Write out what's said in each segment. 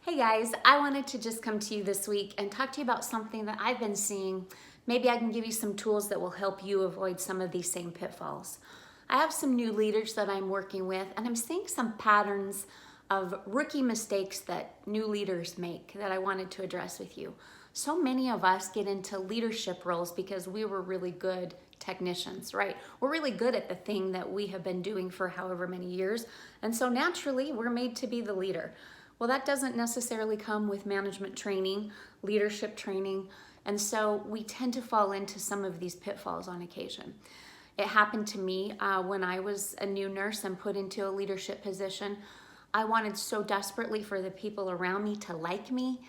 Hey guys, I wanted to just come to you this week and talk to you about something that I've been seeing. Maybe I can give you some tools that will help you avoid some of these same pitfalls. I have some new leaders that I'm working with, and I'm seeing some patterns of rookie mistakes that new leaders make that I wanted to address with you. So many of us get into leadership roles because we were really good technicians, right? We're really good at the thing that we have been doing for however many years, and so naturally we're made to be the leader. Well, that doesn't necessarily come with management training, leadership training, and so we tend to fall into some of these pitfalls on occasion. It happened to me when I was a new nurse and put into a leadership position. I wanted so desperately for the people around me to like me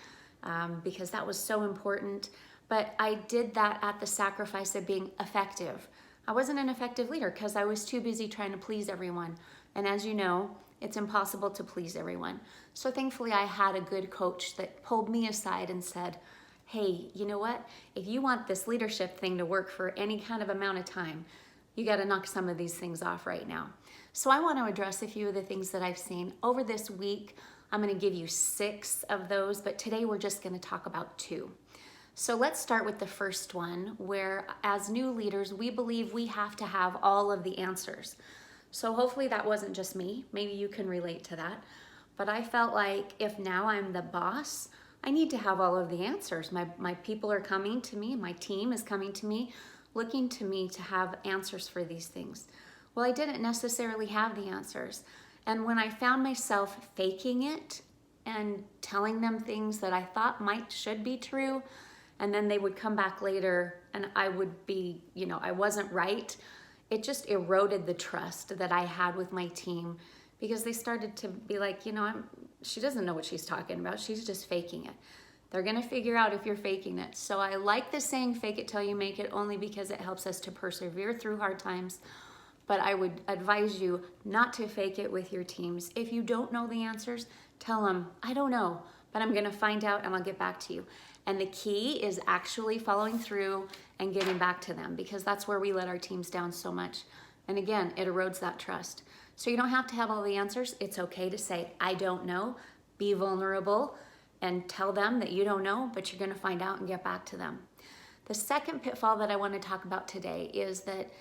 because that was so important, but I did that at the sacrifice of being effective. I wasn't an effective leader because I was too busy trying to please everyone, and as you know, it's impossible to please everyone. So thankfully I had a good coach that pulled me aside and said, hey, you know what? If you want this leadership thing to work for any kind of amount of time, you got to knock some of these things off right now. So I want to address a few of the things that I've seen over this week. I'm going to give you 6 of those, but today we're just going to talk about 2. So let's start with the first one, where as new leaders, we believe we have to have all of the answers. So hopefully that wasn't just me. Maybe you can relate to that. But I felt like if now I'm the boss, I need to have all of the answers. My people are coming to me, my team is coming to me, looking to me to have answers for these things. Well, I didn't necessarily have the answers. And when I found myself faking it and telling them things that I thought should be true, and then they would come back later and I would be, I wasn't right, it just eroded the trust that I had with my team because they started to be like, she doesn't know what she's talking about. She's just faking it. They're going to figure out if you're faking it. So I like the saying, fake it till you make it, only because it helps us to persevere through hard times. But I would advise you not to fake it with your teams. If you don't know the answers, tell them, I don't know, but I'm going to find out and I'll get back to you. And the key is actually following through and getting back to them, because that's where we let our teams down so much. And again, it erodes that trust. So you don't have to have all the answers. It's okay to say, I don't know. Be vulnerable and tell them that you don't know, but you're going to find out and get back to them. The second pitfall that I want to talk about today is that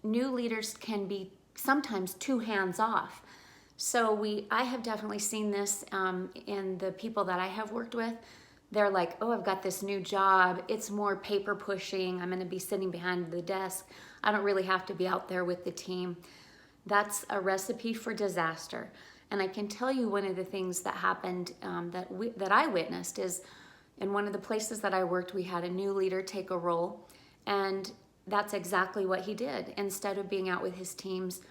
new leaders can be sometimes too hands-off. So I have definitely seen this in the people that I have worked with. They're like, oh, I've got this new job. It's more paper pushing. I'm going to be sitting behind the desk. I don't really have to be out there with the team. That's a recipe for disaster. And I can tell you one of the things that happened that I witnessed is in one of the places that I worked, we had a new leader take a role, and that's exactly what he did. Instead of being out with his teams,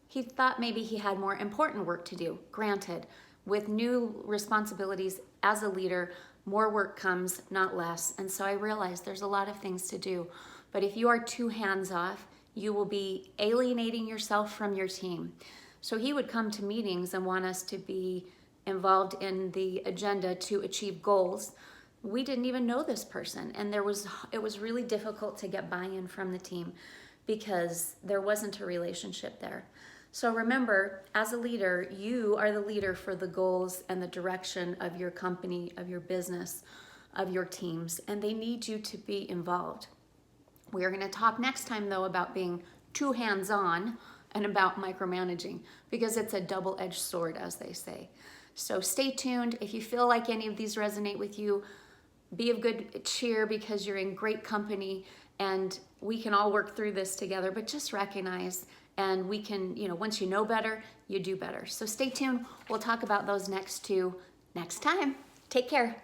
he thought maybe he had more important work to do. Granted, with new responsibilities as a leader, more work comes, not less. And so I realized there's a lot of things to do. But if you are too hands-off, you will be alienating yourself from your team. So he would come to meetings and want us to be involved in the agenda to achieve goals. We didn't even know this person, and it was really difficult to get buy-in from the team because there wasn't a relationship there. So remember, as a leader, you are the leader for the goals and the direction of your company, of your business, of your teams, and they need you to be involved. We are going to talk next time, though, about being too hands-on and about micromanaging, because it's a double-edged sword, as they say. So stay tuned. If you feel like any of these resonate with you, be of good cheer because you're in great company and we can all work through this together, but just recognize, and we can, once you know better, you do better. So stay tuned. We'll talk about those next 2 next time. Take care.